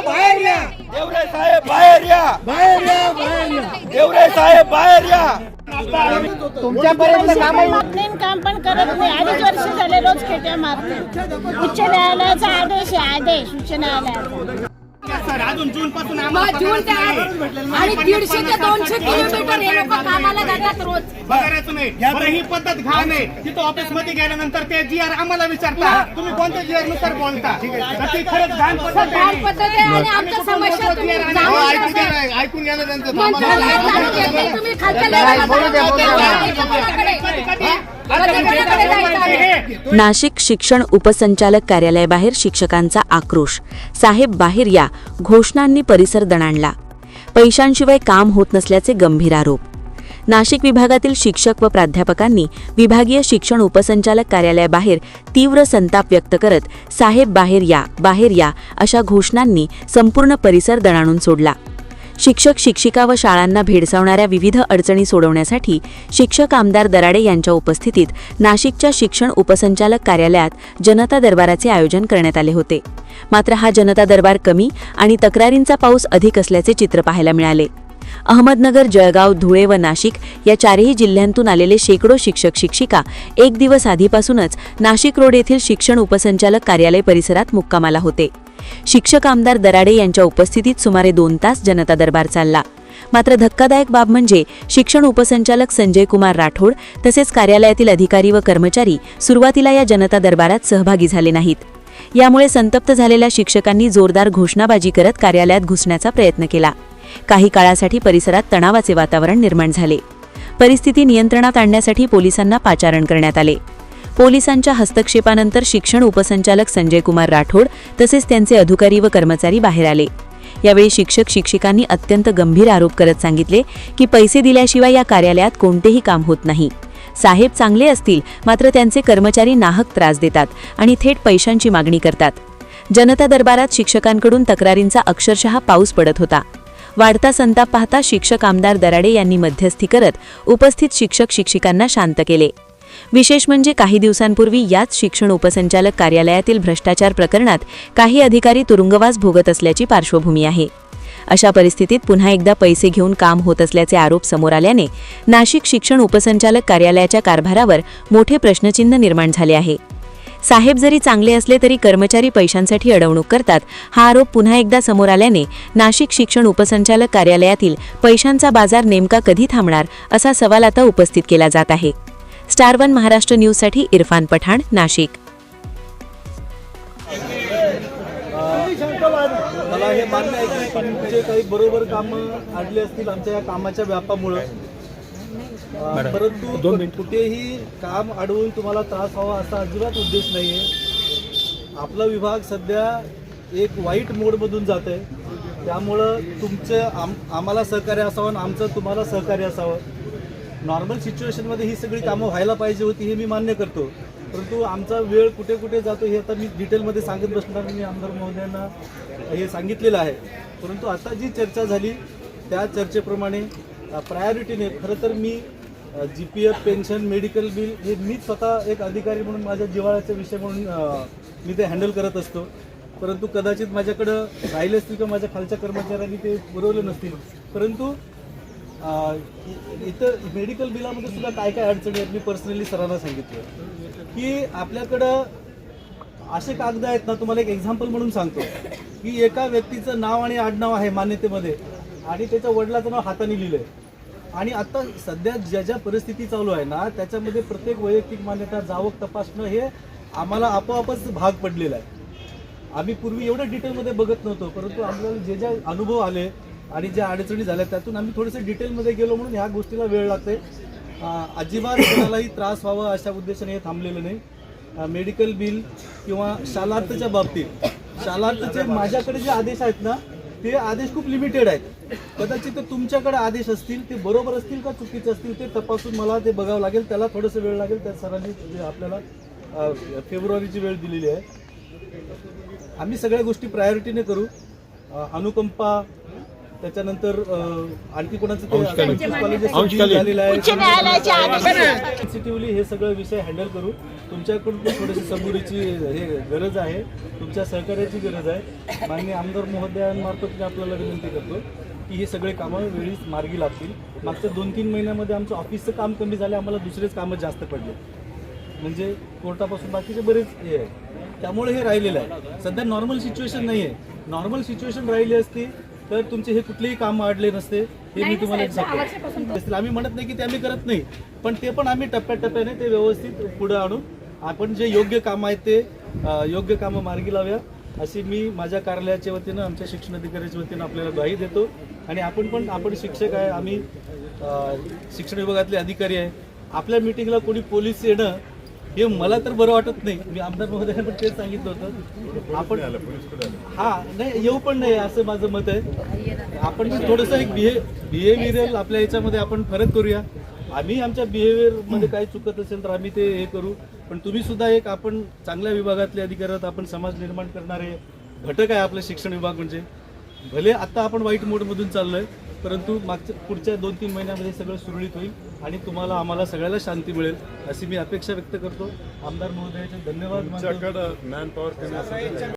बाहेर या. देवरे साहेब बाहेर या. बाहेर या, बाहेर या. देवरे साहेब बाहेर या. तुमच्यापर्यंत काम पण करत नाही. 2.5 वर्ष झाले रोज खेट्या मारते. उच्च न्यायालयाचा आदेश आहे, आदेश उच्च न्यायालयाचा. अजून जून पासून जून ते आणि 150 ते 200 किलोमीटर हे लोक कामाला जातात रोज. बघायचं नाही. बरं, ही पद्धत घाण आहे. तिथं ऑफिस मध्ये गेल्यानंतर ते GR आम्हाला विचारता तुम्ही कोणत्या GR नुसार बोलता. तर ती खरंच घाण पद्धत आहे. आणि आमच्या समस्या तुम्ही ऐकून घ्या ना त्यांचं. तुम्ही खालच्या नाशिक शिक्षण उपसंचालक कार्यालयाबाहेर शिक्षकांचा आक्रोश. साहेब बाहेर या घोषणांनी परिसर दणाणला. पैशांशिवाय काम होत नसल्याचे गंभीर आरोप. नाशिक विभागातील शिक्षक व प्राध्यापकांनी विभागीय शिक्षण उपसंचालक कार्यालयाबाहेर तीव्र संताप व्यक्त करत साहेब बाहेर या अशा घोषणांनी संपूर्ण परिसर दणाणून सोडला. शिक्षक शिक्षिका व शाळांना भेडसावणाऱ्या विविध अडचणी सोडवण्यासाठी शिक्षक आमदार दराडे यांच्या उपस्थितीत नाशिकच्या शिक्षण उपसंचालक कार्यालयात जनता दरबाराचे आयोजन करण्यात आले होते. मात्र हा जनता दरबार कमी आणि तक्रारींचा पाऊस अधिक असल्याचे चित्र पाहायला मिळाले. अहमदनगर, जळगाव, धुळे व नाशिक या चारही जिल्ह्यांतून आलेले शेकडो शिक्षक शिक्षिका एक दिवस आधीपासूनच नाशिक रोड येथील शिक्षण उपसंचालक कार्यालय परिसरात मुक्कामाला होते. शिक्षक आमदार दराडे यांच्या उपस्थितीत सुमारे 2 तास जनता दरबार चालला. मात्र धक्कादायक बाब म्हणजे शिक्षण उपसंचालक संजय कुमार राठोड तसेच कार्यालयातील अधिकारी व कर्मचारी सुरुवातीला या जनता दरबारात सहभागी झाले नाहीत. यामुळे संतप्त झालेल्या शिक्षकांनी जोरदार घोषणाबाजी करत कार्यालयात घुसण्याचा प्रयत्न केला. काही काळासाठी परिसरात तणावाचे वातावरण निर्माण झाले. परिस्थिती नियंत्रणात आणण्यासाठी पोलिसांना पाचारण करण्यात आले. पोलिसांच्या हस्तक्षेपानंतर शिक्षण उपसंचालक संजय कुमार राठोड तसेच त्यांचे अधिकारी व कर्मचारी बाहेर आले. यावेळी शिक्षक शिक्षिकांनी अत्यंत गंभीर आरोप करत सांगितले की पैसे दिल्याशिवाय या कार्यालयात कोणतेही काम होत नाही. साहेब चांगले असतील मात्र त्यांचे कर्मचारी नाहक त्रास देतात आणि थेट पैशांची मागणी करतात. जनता दरबारात शिक्षकांकडून तक्रारींचा अक्षरशः पाऊस पडत होता. वाढता संताप पाहता शिक्षक आमदार दराडे यांनी मध्यस्थी करत उपस्थित शिक्षक शिक्षिकांना शांत केले. विशेष म्हणजे काही दिवसांपूर्वी याच शिक्षण उपसंचालक कार्यालयातील भ्रष्टाचार प्रकरणात काही अधिकारी तुरुंगवास भोगत असल्याची पार्श्वभूमी आहे. अशा परिस्थितीत पुन्हा एकदा पैसे घेऊन काम होत असल्याचे आरोप समोर आल्याने नाशिक शिक्षण उपसंचालक कार्यालयाच्या कारभारावर मोठे प्रश्नचिन्ह निर्माण झाले आहे. साहेब जरी चांगले असले तरी कर्मचारी पैशांसाठी अडवणूक करतात हा आरोप पुन्हा एकदा समोर आल्याने नाशिक शिक्षण उपसंचालक कार्यालयातील पैशांचा बाजार नेमका कधी थांबणार असा सवाल आता उपस्थित केला जात आहे. स्टार 1 महाराष्ट्र न्यूजसाठी इरफान पठाण, नाशिक. मला हे मान्य आहे की तुमचे काही बरोबर कामं आणले असतील आमच्या या कामाच्या व्यापामुळे, परंतु कुठेही काम अडवून तुम्हाला त्रास व्हावा असा अजिबात उद्देश नाही आहे. आपला विभाग सध्या एक वाईट मोडमधून जात आहे. त्यामुळं तुमचं आम्हाला सहकार्य असावं आणि आमचं तुम्हाला सहकार्य असावं. नॉर्मल सिच्युएशनमध्ये ही सगळी कामं व्हायला पाहिजे होती हे मी मान्य करतो, परंतु आमचा वेळ कुठे कुठे जातो हे आता मी डिटेलमध्ये सांगत बसणार. मी आमदार महोदयांना हे सांगितलेलं आहे. परंतु आता जी चर्चा झाली त्या चर्चेप्रमाणे प्रायोरिटीने खरं तर मी GPF, पेन्शन, मेडिकल बिल हे मी स्वतः एक अधिकारी म्हणून माझ्या जिव्हाळ्याचा विषय म्हणून मी ते हँडल करत असतो. परंतु कदाचित माझ्याकडं राहिले असतील किंवा माझ्या खालच्या कर्मचाऱ्यांनी ते पुरवले नसतील. परंतु इथं मेडिकल बिलामध्ये सुद्धा काय काय अडचणी आहेत मी पर्सनली सरांना सांगितलं की आपल्याकडं असे कागद आहेत ना. तुम्हाला एक एक्झाम्पल म्हणून सांगतो की एका व्यक्तीचं नाव आणि आडनाव आहे मान्यतेमध्ये आणि त्याच्या वडिलाचं नाव हाताने लिहिलं आहे. आणि आता सध्या ज्या परिस्थिती चालू आहे ना त्याच्यामध्ये प्रत्येक वैयक्तिक मान्यता जावक तपासणं हे आम्हाला आपोआपच भाग पडलेला आहे. आम्ही पूर्वी एवढं डिटेलमध्ये बघत नव्हतो, परंतु आम्हाला जे अनुभव आले आणि ज्या अडचणी झाल्या त्यातून आम्ही थोडेसे डिटेलमध्ये गेलो म्हणून ह्या गोष्टीला वेळ लागते. अजिबात कोणालाही त्रास व्हावा अशा उद्देशाने हे थांबलेलं नाही. मेडिकल बिल किंवा शालार्थच्या बाबतीत शालार्थचे माझ्याकडे जे आदेश आहेत ना ते आदेश खूप लिमिटेड आहेत. कदाचित ते तुमच्याकडे आदेश असतील ते बरोबर असतील का चुकीचे असतील ते तपासून मला ते बघावं लागेल. त्याला थोडंसं वेळ लागेल. त्या सरांनी आपल्याला फेब्रुवारीची वेळ दिलेली आहे. आम्ही सगळ्या गोष्टी प्रायोरिटीने करू. अनुकंपा त्याच्यानंतर आणखी कोणाचं ते कॉलेज झालेलं आहे, सेन्सिटिव्हली हे सगळे विषय हँडल करू. तुमच्याकडून पण थोडीशी सबुरीची हे गरज आहे, तुमच्या सहकार्याची गरज आहे. माननीय आमदार महोदयांमार्फत मी आपल्याला विनंती करतो की हे सगळे कामं वेळीच मार्गी लागतील. मागच्या 2-3 महिन्यामध्ये आमचं ऑफिसचं काम कमी झालं, आम्हाला दुसरेच कामं जास्त पडले, म्हणजे कोर्टापासून बाकीचे बरेच हे आहे, त्यामुळे हे राहिलेलं आहे. सध्या नॉर्मल सिच्युएशन नाही आहे. नॉर्मल सिच्युएशन राहिली असती तर तुमचे हे कुठलेही काम अडले नसते, हे मी तुम्हाला सांगतो. आम्ही म्हणत नाही की ते आम्ही करत नाही, पण ते पण आम्ही टप्प्याटप्प्याने ते व्यवस्थित पुढे आणून आपण जे योग्य कामं आहेत ते योग्य कामं मार्गी लावूया अशी मी माझ्या कार्यालयाच्या वतीनं, आमच्या शिक्षण अधिकाऱ्याच्या वतीनं आपल्याला ग्वाही देतो. आणि आपण शिक्षक आहे, आम्ही शिक्षण विभागातले अधिकारी आहे. आपल्या मिटिंगला कोणी पोलीस येणं हे मला तर बरं वाटत नाही. मी आमदार महोदयांना पण तेच सांगितलं होतं. आपण नाही येऊ पण नाही असं माझं मत आहे. आपण थोडंसं एक बिहेवियरल आपल्या याच्यामध्ये आपण फरक करूया. आम्ही आमच्या बिहेवियरमध्ये काही चुकत असेल तर आम्ही ते हे करू, पण तुम्ही सुद्धा एक आपण चांगल्या विभागातले अधिकाऱ्यात, आपण समाज निर्माण करणारे घटक आहे आपलं शिक्षण विभाग. म्हणजे भले आता आपण वाईट मोडमधून चाललोय, परंतु पुढच्या 2-3 महिन्यामध्ये सगळं सुरळीत होईल आणि तुम्हाला आम्हाला सगळ्याला शांती मिळेल अशी मी अपेक्षा व्यक्त करतो. आमदार महोदयाचे धन्यवाद.